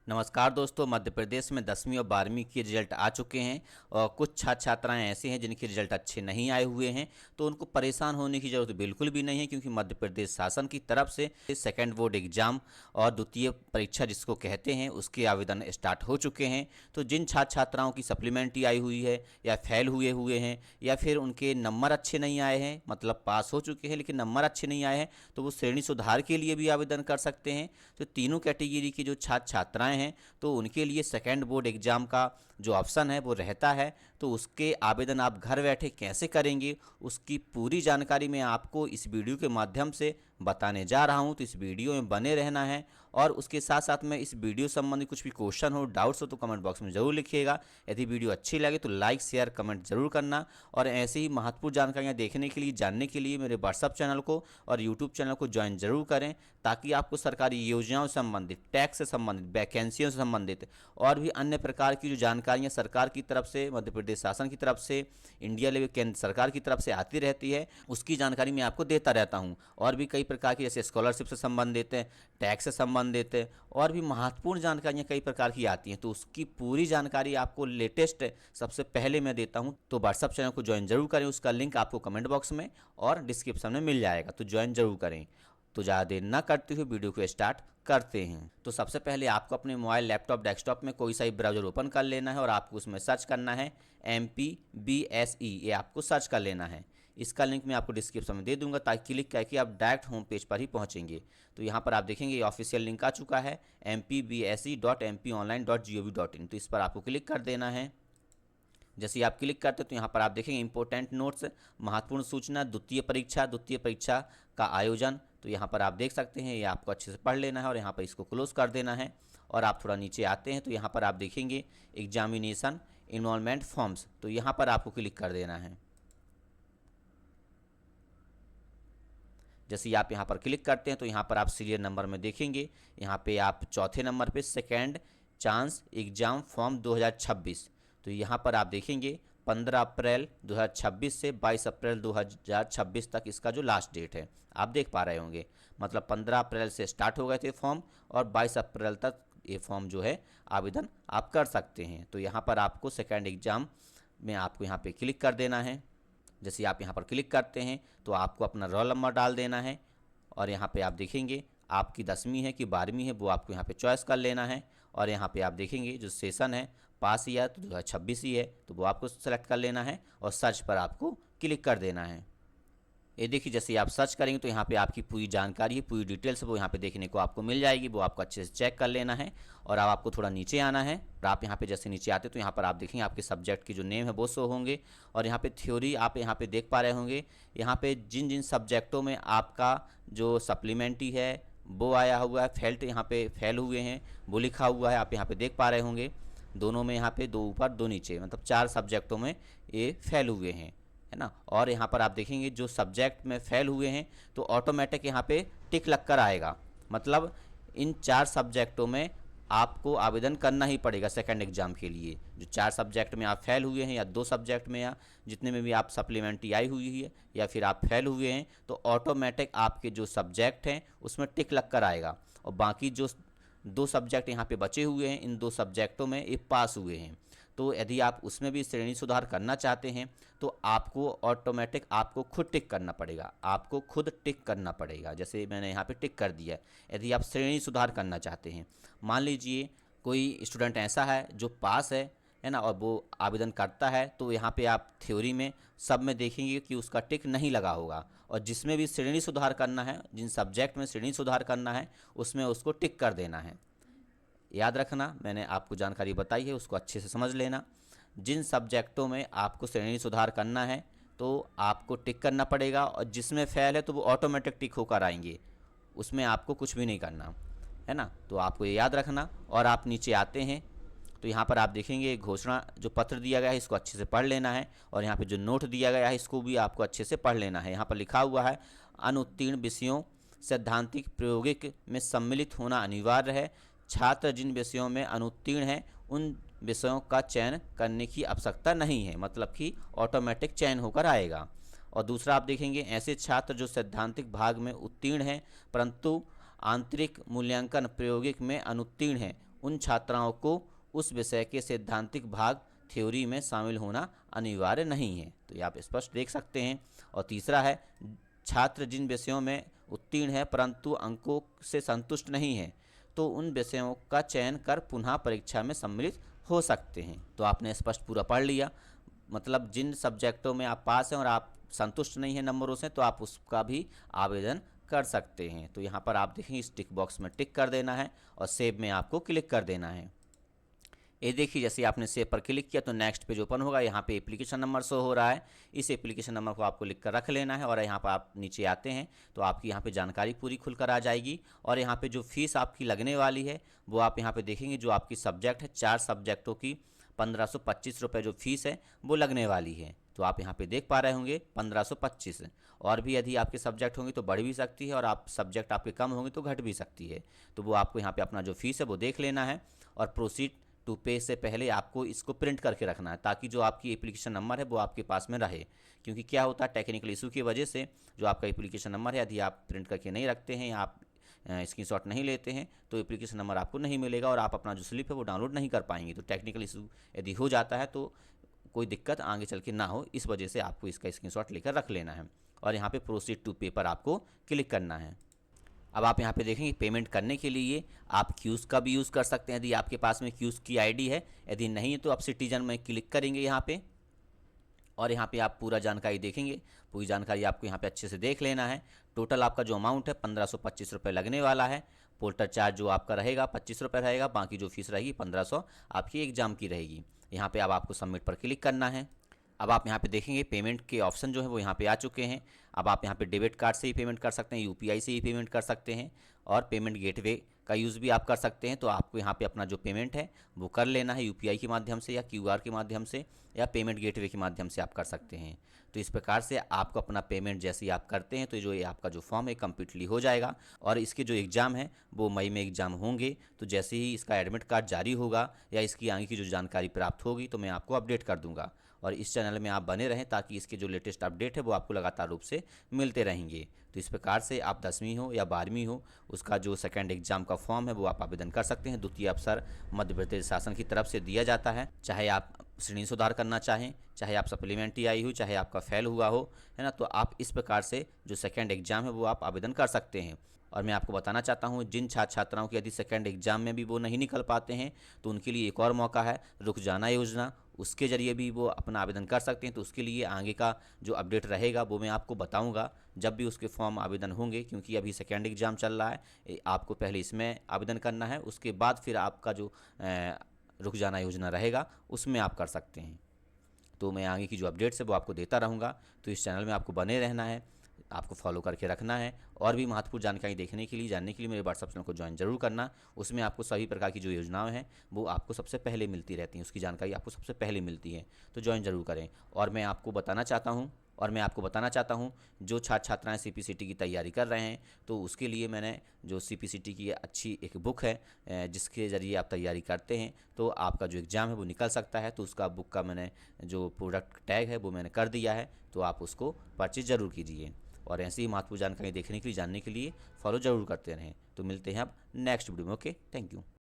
नमस्कार दोस्तों। मध्य प्रदेश में 10वीं और 12वीं के रिजल्ट आ चुके हैं और कुछ छात्र छात्राएं ऐसे हैं जिनके रिजल्ट अच्छे नहीं आए हुए हैं, तो उनको परेशान होने की ज़रूरत बिल्कुल भी नहीं है, क्योंकि मध्य प्रदेश शासन की तरफ से सेकंड बोर्ड एग्जाम और द्वितीय परीक्षा जिसको कहते हैं उसके आवेदन स्टार्ट हो चुके हैं। तो जिन छात्र छात्राओं की सप्लीमेंट्री आई हुई है या फेल हुए हुए हैं या फिर उनके नंबर अच्छे नहीं आए हैं, मतलब पास हो चुके हैं लेकिन नंबर अच्छे नहीं आए हैं, तो वो श्रेणी सुधार के लिए भी आवेदन कर सकते हैं। तो तीनों कैटेगरी की जो छात्र छात्राएं हैं तो उनके लिए सेकंड बोर्ड एग्ज़ाम का जो ऑप्शन है वो रहता है। तो उसके आवेदन आप घर बैठे कैसे करेंगे उसकी पूरी जानकारी मैं आपको इस वीडियो के माध्यम से बताने जा रहा हूं। तो इस वीडियो में बने रहना है और उसके साथ साथ में इस वीडियो संबंधी कुछ भी क्वेश्चन हो, डाउट्स हो तो कमेंट बॉक्स में ज़रूर लिखिएगा। यदि वीडियो अच्छी लगे तो लाइक शेयर कमेंट जरूर करना और ऐसे ही महत्वपूर्ण जानकारियाँ देखने के लिए जानने के लिए मेरे व्हाट्सअप चैनल को और यूट्यूब चैनल को ज्वाइन जरूर करें, ताकि आपको सरकारी योजनाओं से संबंधित, टैक्स से संबंधित, वैकेंसियों से संबंधित और भी अन्य प्रकार की जो जानकारियाँ सरकार की तरफ से, मध्य प्रदेश शासन की तरफ से, इंडिया लेवल केंद्र सरकार की तरफ से आती रहती है, उसकी जानकारी मैं आपको देता रहता हूँ। और भी कई प्रकार की जैसे स्कॉलरशिप से संबंधित है, टैक्स से संबंधित है और भी महत्वपूर्ण जानकारियाँ कई प्रकार की आती हैं, तो उसकी पूरी जानकारी आपको लेटेस्ट सबसे पहले मैं देता हूँ। तो व्हाट्सअप चैनल को ज्वाइन जरूर करें, उसका लिंक आपको कमेंट बॉक्स में और डिस्क्रिप्शन में मिल जाएगा, तो ज्वाइन जरूर करें। तो ज़्यादा देर ना करते हुए वीडियो को स्टार्ट करते हैं। तो सबसे पहले आपको अपने मोबाइल, लैपटॉप, डेस्कटॉप में कोई सा भी ब्राउज़र ओपन कर लेना है और आपको उसमें सर्च करना है MPBSE, ये आपको सर्च कर लेना है। इसका लिंक मैं आपको डिस्क्रिप्शन में दे दूंगा, ताकि क्लिक करके आप डायरेक्ट होम पेज पर ही पहुंचेंगे। तो यहाँ पर आप देखेंगे ये ऑफिशियल लिंक आ चुका है mpbse.mponline.gov.in, तो इस पर आपको क्लिक कर देना है। जैसे ही आप क्लिक करते हैं तो यहाँ पर आप देखेंगे इंपॉर्टेंट नोट्स, महत्वपूर्ण सूचना, द्वितीय परीक्षा का आयोजन। तो यहाँ पर आप देख सकते हैं, ये आपको अच्छे से पढ़ लेना है और यहाँ पर इसको क्लोज कर देना है। और आप थोड़ा नीचे आते हैं तो यहाँ पर आप देखेंगे एग्जामिनेशन इनरोलमेंट फॉर्म्स, तो यहाँ पर आपको क्लिक कर देना है। जैसे ही आप यहाँ पर क्लिक करते हैं तो यहाँ पर आप सीरियल नंबर में देखेंगे, यहाँ पे आप चौथे नंबर पे सेकेंड चांस एग्जाम फॉर्म 2026, तो यहाँ पर आप देखेंगे 15 अप्रैल 2026 से 22 अप्रैल 2026 तक इसका जो लास्ट डेट है आप देख पा रहे होंगे। मतलब 15 अप्रैल से स्टार्ट हो गए थे फॉर्म और 22 अप्रैल तक ये फॉर्म जो है आवेदन आप कर सकते हैं। तो यहाँ पर आपको सेकेंड एग्जाम में आपको यहाँ पे क्लिक कर देना है। जैसे आप यहाँ पर क्लिक करते हैं तो आपको अपना रोल नंबर डाल देना है और यहाँ पे आप देखेंगे आपकी 10वीं है कि 12वीं है वो आपको यहाँ पे चॉइस कर लेना है। और यहाँ पे आप देखेंगे जो सेशन है पास ईयर तो 2026 ही है, तो वो आपको सेलेक्ट कर लेना है और सर्च पर आपको क्लिक कर देना है। ये देखिए जैसे आप सर्च करेंगे तो यहाँ पे आपकी पूरी जानकारी, पूरी डिटेल्स वो यहाँ पे देखने को आपको मिल जाएगी, वो आपको अच्छे से चेक कर लेना है। और अब आपको थोड़ा नीचे आना है और आप यहाँ पे जैसे नीचे आते तो यहाँ पर आप देखेंगे आपके सब्जेक्ट की जो नेम है वो शो होंगे और यहाँ पे थ्योरी आप यहाँ पे देख पा रहे होंगे। यहाँ पे जिन जिन सब्जेक्टों में आपका जो सप्लीमेंट्री है वो आया हुआ है, फेल्ट यहाँ पे फेल हुए हैं वो लिखा हुआ है, आप यहाँ पे देख पा रहे होंगे। दोनों में यहाँ पे 2 ऊपर 2 नीचे, मतलब 4 सब्जेक्टों में ये फेल हुए हैं, है ना। और यहाँ पर आप देखेंगे जो सब्जेक्ट में फेल हुए हैं तो ऑटोमेटिक यहाँ पे टिक लग कर आएगा, मतलब इन 4 सब्जेक्टों में आपको आवेदन करना ही पड़ेगा सेकंड एग्जाम के लिए। जो 4 सब्जेक्ट में आप फेल हुए हैं या 2 सब्जेक्ट में या जितने में भी आप सप्लीमेंट्री आई हुई है या फिर आप फेल हुए हैं तो ऑटोमेटिक आपके जो सब्जेक्ट हैं उसमें टिक लग कर आएगा। और बाकी जो 2 सब्जेक्ट यहाँ पे बचे हुए हैं, इन 2 सब्जेक्टों में ये पास हुए हैं। तो यदि आप उसमें भी श्रेणी सुधार करना चाहते हैं तो आपको ऑटोमेटिक आपको खुद टिक करना पड़ेगा, आपको खुद टिक करना पड़ेगा। जैसे मैंने यहाँ पे टिक कर दिया है। यदि आप श्रेणी सुधार करना चाहते हैं, मान लीजिए कोई स्टूडेंट ऐसा है जो पास है ना, और वो आवेदन करता है, तो यहाँ पे आप थ्योरी में सब में देखेंगे कि उसका टिक नहीं लगा होगा। और जिसमें भी श्रेणी सुधार करना है, जिन सब्जेक्ट में श्रेणी सुधार करना है उसमें उसको टिक कर देना है। याद रखना, मैंने आपको जानकारी बताई है उसको अच्छे से समझ लेना। जिन सब्जेक्टों में आपको श्रेणी सुधार करना है तो आपको टिक करना पड़ेगा और जिसमें फेल है तो वो ऑटोमेटिक टिक होकर आएंगे, उसमें आपको कुछ भी नहीं करना, है ना। तो आपको ये याद रखना। और आप नीचे आते हैं तो यहाँ पर आप देखेंगे घोषणा जो पत्र दिया गया है इसको अच्छे से पढ़ लेना है और यहाँ पे जो नोट दिया गया है इसको भी आपको अच्छे से पढ़ लेना है। यहाँ पर लिखा हुआ है अनुत्तीर्ण विषयों सैद्धांतिक प्रायोगिक में सम्मिलित होना अनिवार्य है। छात्र जिन विषयों में अनुत्तीर्ण हैं उन विषयों का चयन करने की आवश्यकता नहीं है, मतलब कि ऑटोमेटिक चयन होकर आएगा। और दूसरा आप देखेंगे ऐसे छात्र जो सैद्धांतिक भाग में उत्तीर्ण हैं परंतु आंतरिक मूल्यांकन प्रायोगिक में अनुत्तीर्ण हैं उन छात्राओं को उस विषय के सैद्धांतिक भाग थ्योरी में शामिल होना अनिवार्य नहीं है। तो ये आप स्पष्ट देख सकते हैं। और तीसरा है, छात्र जिन विषयों में उत्तीर्ण है परंतु अंकों से संतुष्ट नहीं है तो उन विषयों का चयन कर पुनः परीक्षा में सम्मिलित हो सकते हैं। तो आपने स्पष्ट पूरा पढ़ लिया, मतलब जिन सब्जेक्टों में आप पास हैं और आप संतुष्ट नहीं हैं नंबरों से तो आप उसका भी आवेदन कर सकते हैं। तो यहाँ पर आप देखेंगे इस टिक बॉक्स में टिक कर देना है और सेव में आपको क्लिक कर देना है। ये देखिए जैसे आपने सेव पर क्लिक किया तो नेक्स्ट पेज ओपन होगा। यहाँ पे एप्लीकेशन नंबर शो हो रहा है, इस एप्लीकेशन नंबर को आपको लिख कर रख लेना है। और यहाँ पर आप नीचे आते हैं तो आपकी यहाँ पे जानकारी पूरी खुलकर आ जाएगी। और यहाँ पे जो फीस आपकी लगने वाली है वो आप यहाँ पे देखेंगे, जो आपकी सब्जेक्ट है 4 सब्जेक्टों की 1525 रुपये जो फीस है वो लगने वाली है। तो आप यहाँ पे देख पा रहे होंगे 1525। और भी यदि आपके सब्जेक्ट होंगे तो बढ़ भी सकती है और आप सब्जेक्ट आपके कम होंगे तो घट भी सकती है। तो वो आपको यहाँ पे अपना जो फीस है वो देख लेना है। और प्रोसीड टू पे से पहले आपको इसको प्रिंट करके रखना है ताकि जो आपकी एप्लीकेशन नंबर है वो आपके पास में रहे। क्योंकि क्या होता है, टेक्निकल इशू की वजह से जो आपका एप्लीकेशन नंबर है यदि आप प्रिंट करके नहीं रखते हैं, आप स्क्रीनशॉट नहीं लेते हैं तो एप्लीकेशन नंबर आपको नहीं मिलेगा और आप अपना जो स्लिप है वो डाउनलोड नहीं कर पाएंगे। तो टेक्निकल इशू यदि हो जाता है तो कोई दिक्कत आगे चल के ना हो, इस वजह से आपको इसका स्क्रीनशॉट लेकर रख लेना है। और यहाँ पे प्रोसीड टू पे पर आपको क्लिक करना है। अब आप यहाँ पे देखेंगे पेमेंट करने के लिए आप क्यूज़ का भी यूज़ कर सकते हैं यदि आपके पास में क्यूज़ की आईडी है। यदि नहीं है तो आप सिटीजन में क्लिक करेंगे यहाँ पे और यहाँ पे आप पूरा जानकारी देखेंगे। पूरी जानकारी आपको यहाँ पे अच्छे से देख लेना है। टोटल आपका जो अमाउंट है 1525 रुपये लगने वाला है। पोर्टर चार्ज जो आपका रहेगा 25 रुपये रहेगा, बाकी जो फीस रहेगी 1500 आपकी एग्ज़ाम की रहेगी। यहाँ पे अब आपको सबमिट पर क्लिक करना है। अब आप यहाँ पे देखेंगे पेमेंट के ऑप्शन जो है वो यहाँ पे आ चुके हैं। अब आप यहाँ पे डेबिट कार्ड से ही पेमेंट कर सकते हैं, यूपीआई से ही पेमेंट कर सकते हैं और पेमेंट गेटवे का यूज़ भी आप कर सकते हैं। तो आपको यहाँ पे अपना जो पेमेंट है वो कर लेना है यूपीआई के माध्यम से या क्यूआर के माध्यम से या पेमेंट गेटवे के माध्यम से आप कर सकते हैं। तो इस प्रकार से आपको अपना पेमेंट जैसे ही आप करते हैं तो जो ये आपका जो फॉर्म है कम्प्लीटली हो जाएगा। और इसके जो एग्ज़ाम है वो मई में एग्ज़ाम होंगे। तो जैसे ही इसका एडमिट कार्ड जारी होगा या इसकी आगे की जो जानकारी प्राप्त होगी तो मैं आपको अपडेट कर दूँगा। और इस चैनल में आप बने रहें ताकि इसके जो लेटेस्ट अपडेट है वो आपको लगातार रूप से मिलते रहेंगे। तो इस प्रकार से आप 10वीं हो या 12वीं हो उसका जो सेकंड एग्जाम का फॉर्म है वो आप आवेदन कर सकते हैं। द्वितीय अवसर मध्य प्रदेश शासन की तरफ से दिया जाता है। चाहे आप श्रेणी सुधार करना चाहें, चाहे आप सप्लीमेंट्री आई हो, चाहे आपका फेल हुआ हो, है ना, तो आप इस प्रकार से जो सेकेंड एग्जाम है वो आप आवेदन कर सकते हैं। और मैं आपको बताना चाहता हूँ जिन छात्र छात्राओं की यदि सेकेंड एग्जाम में भी वो नहीं निकल पाते हैं तो उनके लिए एक और मौका है, रुक जाना योजना, उसके ज़रिए भी वो अपना आवेदन कर सकते हैं। तो उसके लिए आगे का जो अपडेट रहेगा वो मैं आपको बताऊंगा जब भी उसके फॉर्म आवेदन होंगे। क्योंकि अभी सेकेंड एग्ज़ाम चल रहा है, आपको पहले इसमें आवेदन करना है, उसके बाद फिर आपका जो रुक जाना योजना रहेगा उसमें आप कर सकते हैं। तो मैं आगे की जो अपडेट्स है वो आपको देता रहूँगा। तो इस चैनल में आपको बने रहना है, आपको फॉलो करके रखना है। और भी महत्वपूर्ण जानकारी देखने के लिए, जानने के लिए मेरे व्हाट्सएप चैनल को ज्वाइन जरूर करना। उसमें आपको सभी प्रकार की जो योजनाएं हैं वो आपको सबसे पहले मिलती रहती हैं, उसकी जानकारी आपको सबसे पहले मिलती है। तो ज्वाइन जरूर करें। और मैं आपको बताना चाहता हूँ जो छात्र छात्राएं सीपीसीटी की तैयारी कर रहे हैं तो उसके लिए मैंने जो सीपीसीटी की अच्छी एक बुक है जिसके ज़रिए आप तैयारी करते हैं तो आपका जो एग्ज़ाम है वो निकल सकता है। तो उसका बुक का मैंने जो प्रोडक्ट टैग है वो मैंने कर दिया है, तो आप उसको परचेज ज़रूर कीजिए। और ऐसी ही महत्वपूर्ण जानकारी देखने के लिए, जानने के लिए फॉलो ज़रूर करते रहें। तो मिलते हैं अब नेक्स्ट वीडियो में। Okay, thank you.